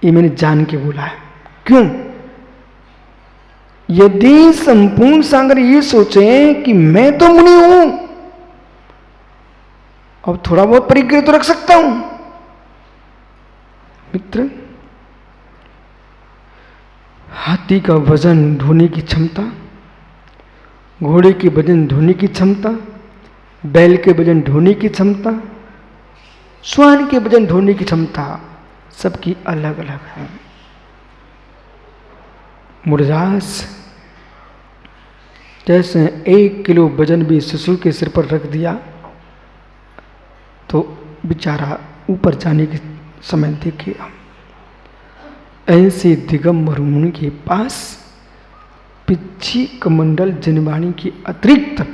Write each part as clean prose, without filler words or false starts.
ये मैंने जान के बोला है। क्यों? यदि संपूर्ण सागर ये सोचे कि मैं तो मुनि हूं, अब थोड़ा बहुत परिग्रह तो रख सकता हूं। मित्र, हाथी का वजन ढोने की क्षमता, घोड़े के वजन ढोने की क्षमता, बैल के वजन ढोने की क्षमता, श्वान के वजन ढोने की क्षमता सबकी अलग अलग है। मुरझास जैसे 1 किलो वजन भी शिशु के सिर पर रख दिया तो बेचारा ऊपर जाने के समय देखिए। ऐसे दिगंबर मुनि के पास पिछी कमंडल जनवाणी के अतिरिक्त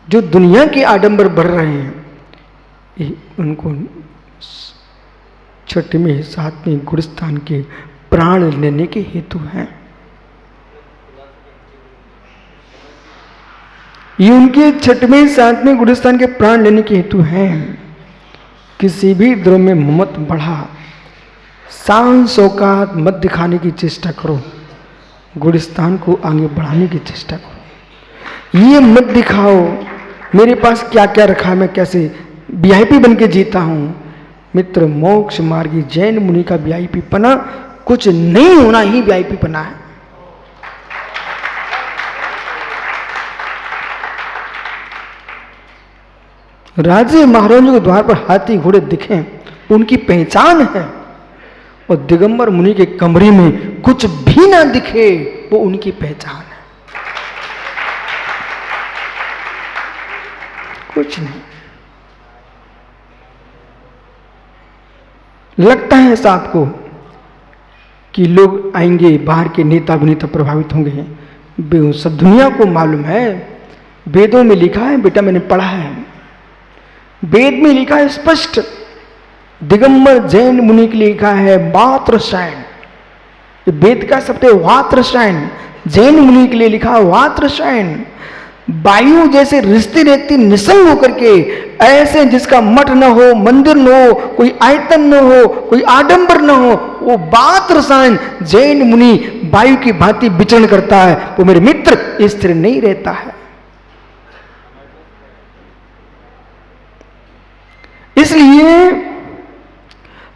जो दुनिया के आडंबर बढ़ रहे हैं, ये उनको 6वें 7वें गुणस्थान के प्राण लेने के हेतु हैं। ये उनके 6वें 7वें गुणस्थान के प्राण लेने के हेतु हैं। किसी भी द्रव्य में ममत बढ़ा, शान शौकात मत दिखाने की चेष्टा करो, गुणस्थान को आगे बढ़ाने की चेष्टा करो। ये मत दिखाओ मेरे पास क्या क्या रखा है, मैं कैसे वीआईपी बन के जीता हूं। मित्र, मोक्ष मार्गी जैन मुनि का वीआईपी पना कुछ नहीं होना ही वीआईपी पना है। राजे महाराजों के द्वार पर हाथी घोड़े दिखे, उनकी पहचान है। और दिगंबर मुनि के कमरे में कुछ भी ना दिखे, वो उनकी पहचान है। कुछ नहीं। लगता है ऐसा आपको कि लोग आएंगे, बाहर के नेता अभिनेता प्रभावित होंगे। सब दुनिया को मालूम है, वेदों में लिखा है, बेटा मैंने पढ़ा है, वेद में लिखा है स्पष्ट, दिगंबर जैन मुनि के लिए लिखा है वात्रशायन। वेद का शब्द है वात्रशायन, जैन मुनि के लिए लिखा वात्रशायन। वायु जैसे रिश्ते रहती निसंग होकर के, ऐसे जिसका मठ न हो, मंदिर न हो, कोई आयतन न हो, कोई आडंबर न हो, वो वात्रशायन जैन मुनि वायु की भांति विचरण करता है। वो मेरे मित्र स्थिर नहीं रहता है। इसलिए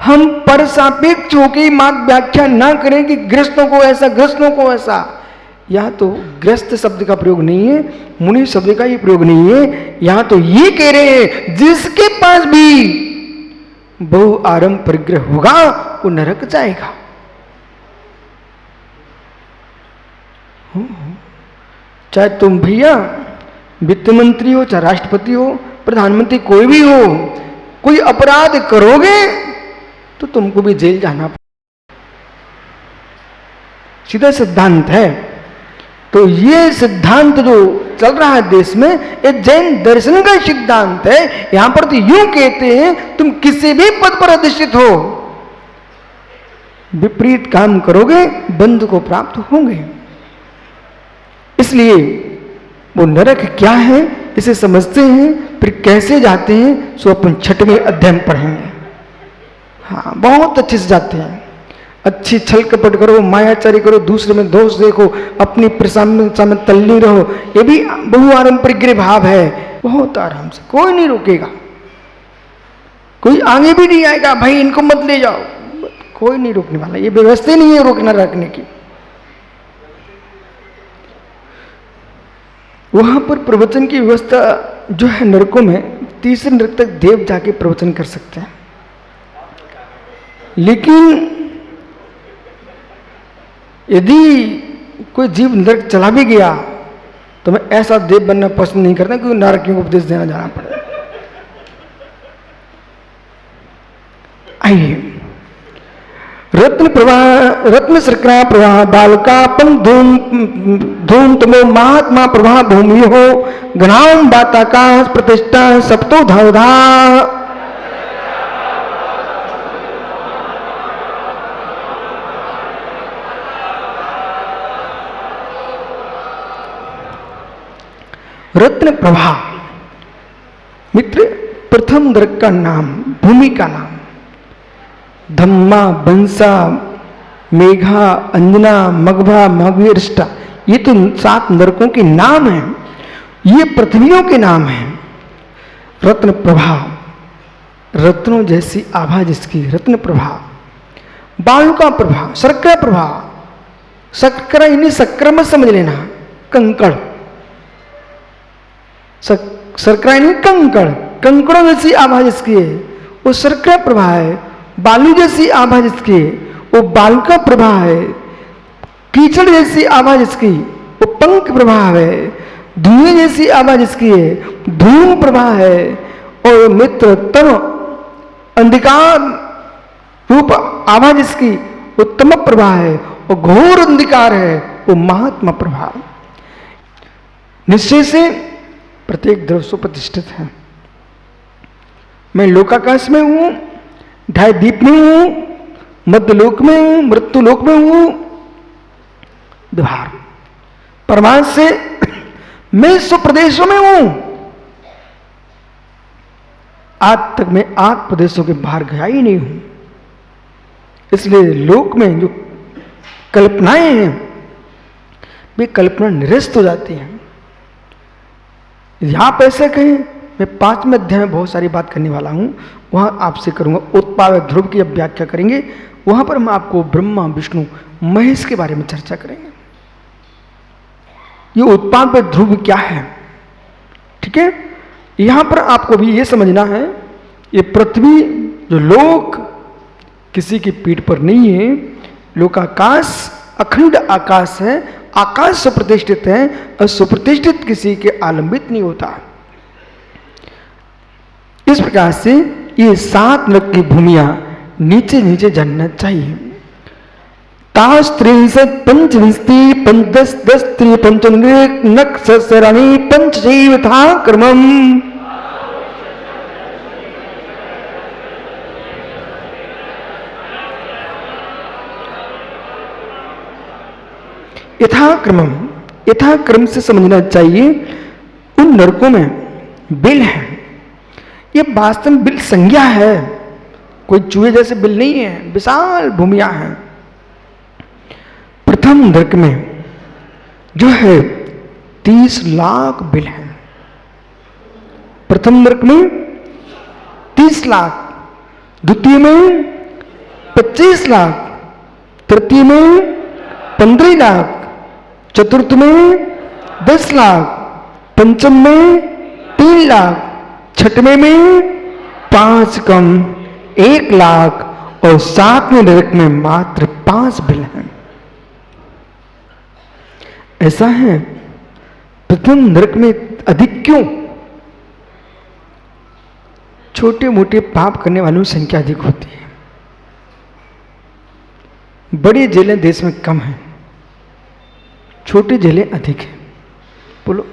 हम पर सापेक्ष होकर मार्ग व्याख्या ना करें कि गृहस्थों को ऐसा, गृहस्थों को ऐसा। यहां तो गृहस्थ शब्द का प्रयोग नहीं है, मुनि शब्द का ही प्रयोग नहीं है। यहां तो ये कह रहे हैं जिसके पास भी बहु आरंभ परिग्रह होगा वो नरक जाएगा। चाहे तुम भैया वित्त मंत्री हो, चाहे राष्ट्रपति हो, प्रधानमंत्री, कोई भी हो, कोई अपराध करोगे तो तुमको भी जेल जाना पड़ेगा। सीधा सिद्धांत है। तो ये सिद्धांत जो चल रहा है देश में, ये जैन दर्शन का सिद्धांत है। यहां पर तो यूं कहते हैं तुम किसी भी पद पर अधिष्ठित हो, विपरीत काम करोगे बंध को प्राप्त होंगे। इसलिए वो नरक क्या है इसे समझते हैं, फिर कैसे जाते हैं सो अपन 6वें अध्याय में पढ़ेंगे। हाँ, बहुत अच्छे से जाते हैं। अच्छी छल कपट करो, मायाचारी करो, दूसरे में दोष देखो, अपनी प्रसन्नता में तल्लीन रहो, ये भी बहुआरंभ परिग्रह भाव है। बहुत आराम से, कोई नहीं रोकेगा, कोई आगे भी नहीं आएगा भाई इनको मत ले जाओ, कोई नहीं रोकने वाला। ये व्यवस्था नहीं है रोकना रखने की। वहां पर प्रवचन की व्यवस्था जो है नरकों में, 3 नरक तक देव जाके प्रवचन कर सकते हैं। लेकिन यदि कोई जीव नरक चला भी गया तो मैं ऐसा देव बनना पसंद नहीं करता क्योंकि नरकियों को उपदेश देना जाना पड़े। आइए, रत्न प्रवाह, रत्न शर्करा प्रवाह बालकापन धूम धूम तमो महात्मा प्रवाह भूमि हो घनाम बाताकाश प्रतिष्ठा सप्तो धावधा। रत्न प्रभा मित्र, प्रथम नरक का नाम, भूमि का नाम। धम्मा, बंसा, मेघा, अंजना, मगभा, मगवीरिष्टा, ये तो 7 नरकों के नाम हैं। ये पृथ्वियों के नाम हैं। रत्न प्रभा, रत्नों जैसी आभा जिसकी, रत्न प्रभा। बालुका प्रभा, शर्करा प्रभा, शर्करा इन्हीं शक्कर मत समझ लेना, कंकड़, शर्करा इन्हीं कंकड़, कंकड़ों जैसी आभा जिसकी है वो शर्करा प्रभा है। बालू जैसी आभा जिसकी है वो बालुका प्रभा है। कीचड़ जैसी आभा जिसकी वो पंख प्रभा है। धुएं जैसी आभा जिसकी है धूम प्रभा है। और मित्र तम अंधकार रूप आभा जिसकी वो तम प्रभा है। और घोर अंधकार है वो महात्मा प्रभा। निश्चय से प्रत्येक द्रव्य सुप्रतिष्ठित है। मैं लोकाकाश में हूं, ढाई दीप में हूं, मध्यलोक में हूं, मृत्युलोक में हूं, द्वार परमार्थ से मैं स्वप्रदेशों में हूं। आज तक मैं 8 प्रदेशों के बाहर गया ही नहीं हूं। इसलिए लोक में जो कल्पनाएं हैं वे कल्पना निरस्त हो जाती हैं। यहां पर ऐसे कहें, मैं 5वें अध्याय में बहुत सारी बात करने वाला हूं, वहां आपसे करूंगा। उत्पाद ध्रुव की अब व्याख्या करेंगे, वहां पर हम आपको ब्रह्मा, विष्णु, महेश के बारे में चर्चा करेंगे। ये उत्पाद पर ध्रुव क्या है, ठीक है। यहां पर आपको भी ये समझना है, ये पृथ्वी जो लोक किसी की पीठ पर नहीं है, लोकाकाश अखंड आकाश है, आकाश सुप्रतिष्ठित है और सुप्रतिष्ठित किसी के आलंबित नहीं होता। इस प्रकार से ये 7 नरक की भूमियां नीचे नीचे जानना चाहिए। ताश 63 पंचविंशति पंचदश 10 पंचनृक नक सराणी पंचजीव था क्रमम। यथाक्रमम, यथाक्रम से समझना चाहिए। उन नरकों में बिल है, ये वास्तव में बिल संज्ञा है, कोई चूहे जैसे बिल नहीं है, विशाल भूमियां हैं। प्रथम नरक में जो है 30 लाख बिल है। प्रथम नरक में 30 लाख, द्वितीय में 25 लाख, तृतीय में 15 लाख, चतुर्थ में 10 लाख, पंचम में 3 लाख, छठवें में 5 कम 1 लाख और 7वें नरक में मात्र 5 बिल हैं। ऐसा है। प्रथम नरक में अधिक क्यों? छोटे मोटे पाप करने वालों की संख्या अधिक होती है। बड़ी जेलें देश में कम हैं, छोटी जेलें अधिक हैं। बोलो,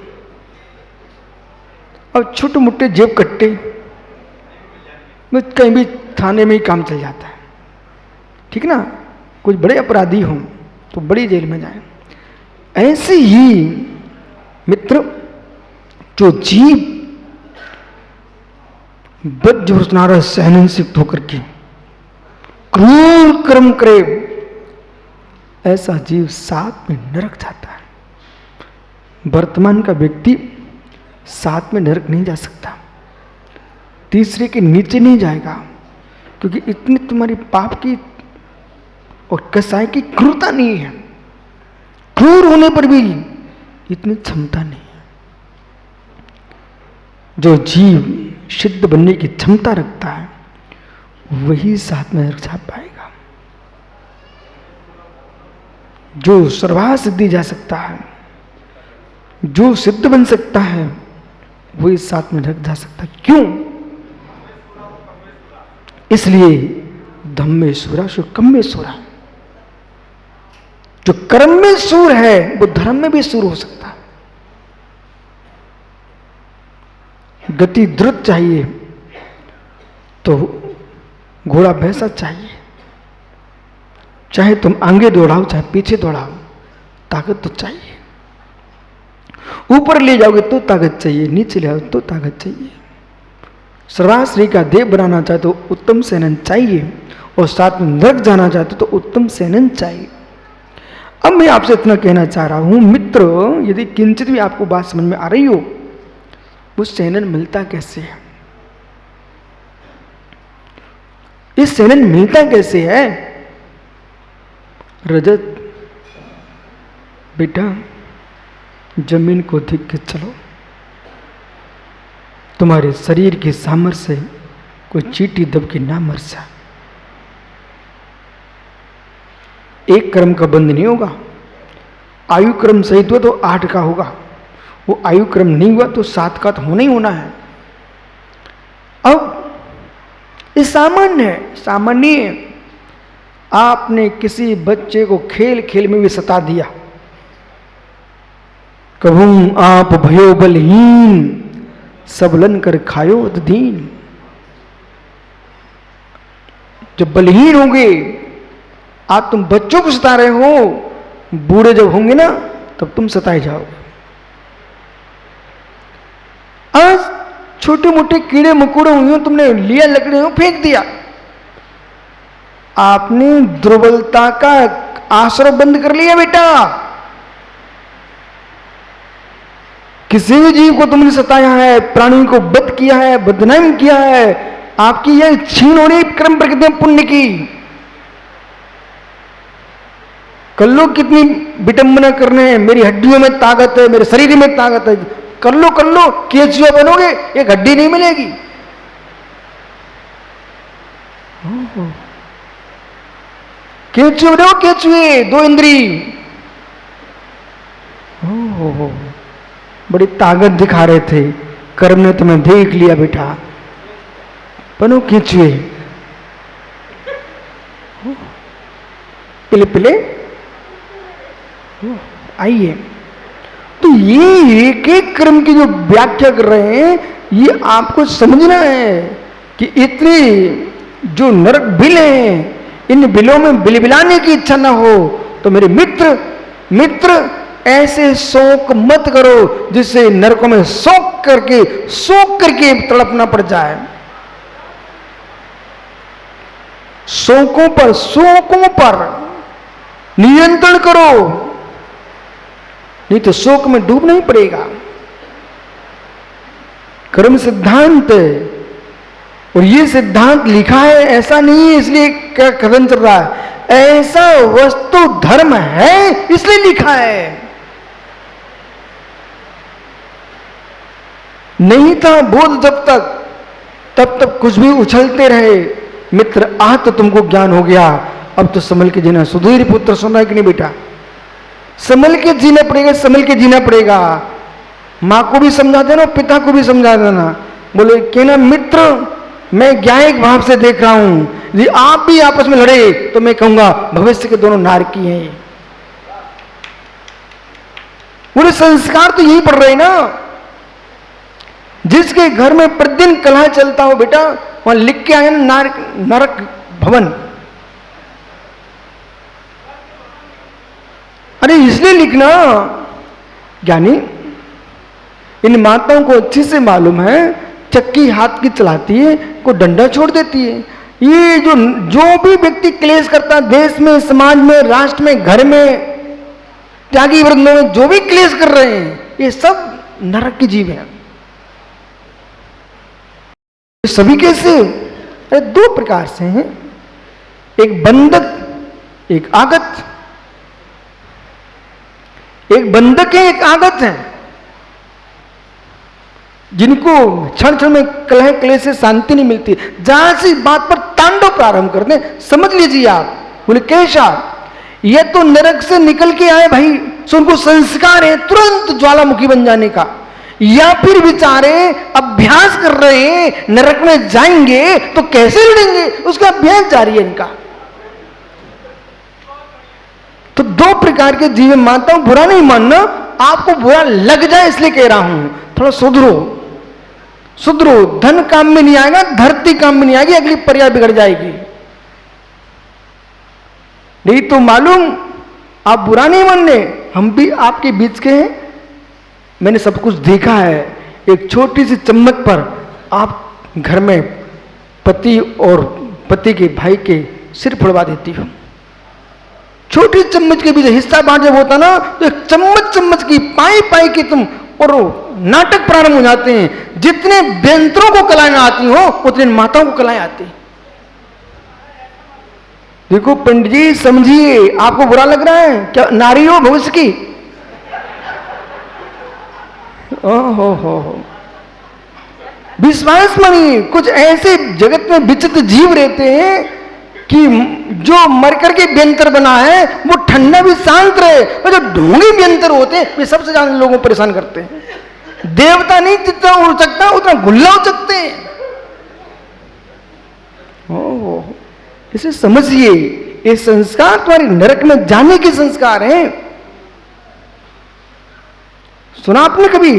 और छोटे मोटे जेब कट्टे में कहीं भी थाने में ही काम चल जाता है, ठीक ना। कुछ बड़े अपराधी हों तो बड़ी जेल में जाएं। ऐसे ही मित्र जो जीव बद्योजनारा सहन से होकर के क्रूर कर्म करे, ऐसा जीव 7 में नरक जाता है। वर्तमान का व्यक्ति 7 में नरक नहीं जा सकता, तीसरे के नीचे नहीं जाएगा, क्योंकि इतनी तुम्हारी पाप की और कसाई की क्रूरता नहीं है। क्रूर होने पर भी इतनी क्षमता नहीं है। जो जीव सिद्ध बनने की क्षमता रखता है वही 7 में नरक जा पाएगा। जो सर्वहा सिद्धि जा सकता है, जो सिद्ध बन सकता है, वही 7 में नरक जा सकता है। क्यों? इसलिए धम्मे सूरा सो कम में सूरा। जो कर्म में सूर है वो धर्म में भी सूर हो सकता है। गति द्रुत चाहिए तो घोड़ा भैंसा चाहिए। चाहे तुम आगे दौड़ाओ चाहे पीछे दौड़ाओ, ताकत तो चाहिए। ऊपर ले जाओगे तो ताकत चाहिए, नीचे ले आओ तो ताकत चाहिए। सर्वाश्री का देव बनाना चाहे तो उत्तम सेनन चाहिए, और साथ में नरक जाना चाहते तो उत्तम सेनन चाहिए। अब मैं आपसे इतना कहना चाह रहा हूं मित्र, यदि किंचित भी आपको बात समझ में आ रही हो, वो सेनन मिलता कैसे है, इस सेनन मिलता कैसे है? रजत बेटा जमीन को देख के चलो, तुम्हारे शरीर की सामर्थ्य से कोई चींटी दब के ना मर जा। एक क्रम का बंद नहीं होगा, आयु क्रम सहित हुआ तो 8 का होगा, वो आयु क्रम नहीं हुआ तो 7 का तो होना ही होना है। अब ये सामान्य है, सामान्य है। आपने किसी बच्चे को खेल खेल में भी सता दिया, कहूं आप भयो बलहीन, सबलन कर खायो दीन। जब बलहीन होंगे, आप तुम बच्चों को सता रहे हो, बूढ़े जब होंगे ना तब तुम सताए जाओगे। आज छोटे मोटे कीड़े मकोड़े हुए, तुमने लिया लकड़ी हो फेंक दिया, आपने दुर्बलता का आश्रय बंद कर लिया बेटा। किसी भी जीव को तुमने सताया है, प्राणी को बद किया है, बदनाम किया है, आपकी यह छीन हो रही क्रम प्रकृति पुण्य की। कर लो कितनी विडंबना करने हैं, मेरी हड्डियों में ताकत है, मेरे शरीर में ताकत है, कर लो केचुआ बनोगे, एक हड्डी नहीं मिलेगी। केचुए बनो, केचुए 2 इंद्री, बड़ी ताकत दिखा रहे थे, कर्म ने तुम्हें देख लिया बेटा, बनो केचुए। पिले पिले आइए। तो ये एक एक क्रम की जो व्याख्या कर रहे हैं, ये आपको समझना है कि इतने जो नरक बिल हैं, इन बिलों में बिलबिलाने की इच्छा ना हो तो मेरे मित्र ऐसे शोक मत करो जिससे नरकों में शोक करके तड़पना पड़ जाए। शोकों पर नियंत्रण करो, नहीं तो शोक में डूबना ही पड़ेगा। कर्म सिद्धांत, और ये सिद्धांत लिखा है ऐसा नहीं है इसलिए क्या कथन चल रहा है, ऐसा वस्तु धर्म है इसलिए लिखा है। नहीं था बोध जब तक, तब तक कुछ भी उछलते रहे। मित्र आज तो तुमको ज्ञान हो गया, अब तो संभल के जीना। सुधीर पुत्र सुना है कि नहीं बेटा? संभल के जीना पड़ेगा, संभल के जीना पड़ेगा। माँ को भी समझा देना, पिता को भी समझा देना। बोले कहना मित्र मैं ज्ञायिक भाव से देख रहा हूं, यदि आप भी आपस में लड़े तो मैं कहूंगा भविष्य के दोनों नारकी हैं। पूरे संस्कार तो यही पड़ रहे ना। जिसके घर में प्रतिदिन कलह चलता हो बेटा, वहां लिख के आए ना नरक भवन। अरे इसलिए लिखना, ज्ञानी इन माताओं को अच्छे से मालूम है, चक्की हाथ की चलाती है, को डंडा छोड़ देती है। ये जो भी व्यक्ति क्लेश करता है देश में, समाज में, राष्ट्र में, घर में, त्यागी वृंदों में जो भी क्लेश कर रहे हैं, ये सब नरक के जीव हैं। सभी कैसे? अरे 2 प्रकार से हैं, एक बंधक एक आगत। एक बंधक है, एक आगत है, जिनको क्षण क्षण में कलह क्लेश से शांति नहीं मिलती। जहां से बात पर तांडव प्रारंभ कर दें, समझ लीजिए आप। बोले कैसा? ये तो नरक से निकल के आए भाई, सो उनको संस्कार है तुरंत ज्वालामुखी बन जाने का, या फिर बेचारे अभ्यास कर रहे हैं, नरक में जाएंगे तो कैसे लड़ेंगे, उसका अभ्यास जारी है इनका। तो 2 प्रकार के जीव मानता हूं, बुरा नहीं मानना, आपको बुरा लग जाए इसलिए कह रहा हूं। थोड़ा सुधरो। धन काम में नहीं आएगा, धरती काम में नहीं आएगी, अगली पर्याय बिगड़ जाएगी। नहीं तो मालूम, आप बुरा नहीं मानने, हम भी आपके बीच के हैं, मैंने सब कुछ देखा है। एक छोटी सी चम्मच पर आप घर में पति और पति के भाई के सिर फुड़वा देती हो। छोटी चम्मच के बीच हिस्सा बांट जब होता ना, तो एक चम्मच चम्मच की पाई पाई की तुम और नाटक प्रारंभ हो जाते हैं। जितने बेंतरों को कलाएं आती हो उतने माताओं को कलाएं आती। देखो पंडित जी समझिए, आपको बुरा लग रहा है क्या? नारी हो भविष्य की। ओहो, विश्वास मानिए, कुछ ऐसे जगत में विचित्र जीव रहते हैं कि जो मरकर के व्यंतर बना है वो ठंडा भी शांत रहे, और जो ढोंगी व्यंतर होते हैं वे सबसे ज्यादा लोगों को परेशान करते हैं। देवता नहीं जितना उड़ सकता उतना गुल्ला उड़ सकते हैं। इसे समझिए, ये संस्कार तुम्हारे नरक में जाने के संस्कार हैं। सुना आपने कभी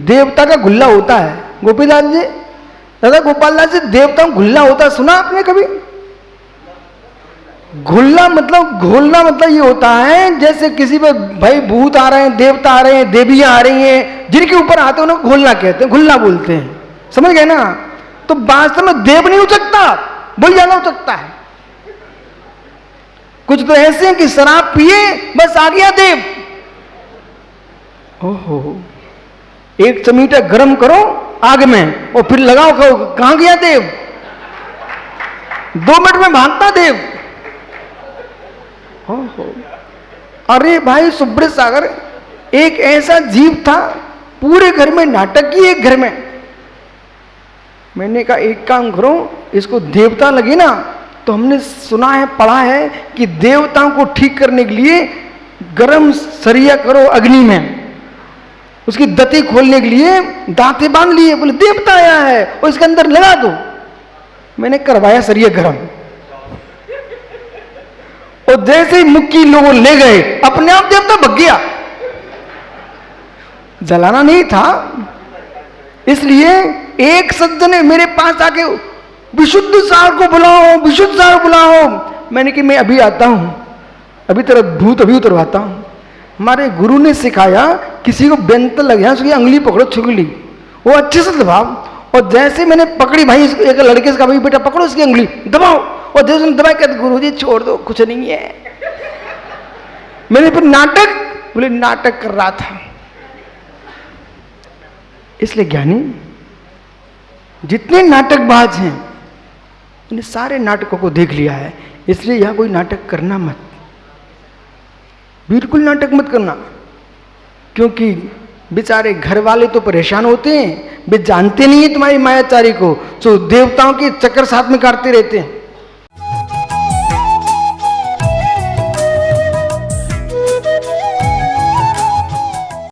देवता का गुल्ला होता है? गोपीलाल जी, दादा गोपाल दास जी, देवता का गुल्ला होता है, सुना आपने कभी? घुलना मतलब, घोलना मतलब ये होता है जैसे किसी पे भाई भूत आ रहे हैं, देवता आ रहे हैं, देवियां आ रही हैं, जिनके ऊपर आते हैं उन्हें घोलना कहते हैं, घुलना बोलते हैं। समझ गए ना? तो वास्तव में देव नहीं हो सकता, वही ज्यादा हो सकता है। कुछ तो ऐसे हैं कि शराब पिए बस आ गया देव। ओहो, एक चमीटा गर्म करो आग में और फिर लगाओ, कहो कहां गया देव? 2 मिनट में भागता देव। ओहो, अरे भाई सुब्रत सागर एक ऐसा जीव था, पूरे घर में नाटक की, एक घर में। मैंने कहा एक काम करो, इसको देवता लगे ना, तो हमने सुना है, पढ़ा है कि देवताओं को ठीक करने के लिए गरम सरिया करो अग्नि में, उसकी दती खोलने के लिए दांते बांध लिए, बोले देवता आया है और इसके अंदर लगा दो। मैंने करवाया सरिया गरम, और जैसे ही मुक्की लोगों ले गए, अपने आप देवता भग गया। जलाना नहीं था। इसलिए एक सज्जन ने मेरे पास आके, विशुद्ध सार को बुलाओ, विशुद्ध सार बुलाओ। मैंने कि मैं अभी आता हूं, अभी तेरा भूत अभी उतरवाता हूं। हमारे गुरु ने सिखाया, किसी को बेंत लग गया उसकी अंगुली पकड़ो, छुगली, वो अच्छे से दबाओ। और जैसे मैंने पकड़ी भाई, एक लड़के से कहा भाई बेटा पकड़ो इसकी अंगुली, दबाओ, और जैसे उसने दबाया, कहते गुरु जी छोड़ दो, कुछ नहीं है। मैंने फिर नाटक, बोले नाटक कर रहा था। इसलिए ज्ञानी जितने नाटकबाज हैं उन्हें सारे नाटकों को देख लिया है। इसलिए यहां कोई नाटक करना मत, बिल्कुल नाटक मत करना, क्योंकि बेचारे घर वाले तो परेशान होते हैं, वे जानते नहीं है तुम्हारी मायाचारी को, जो देवताओं के चक्कर साथ में काटते रहते हैं।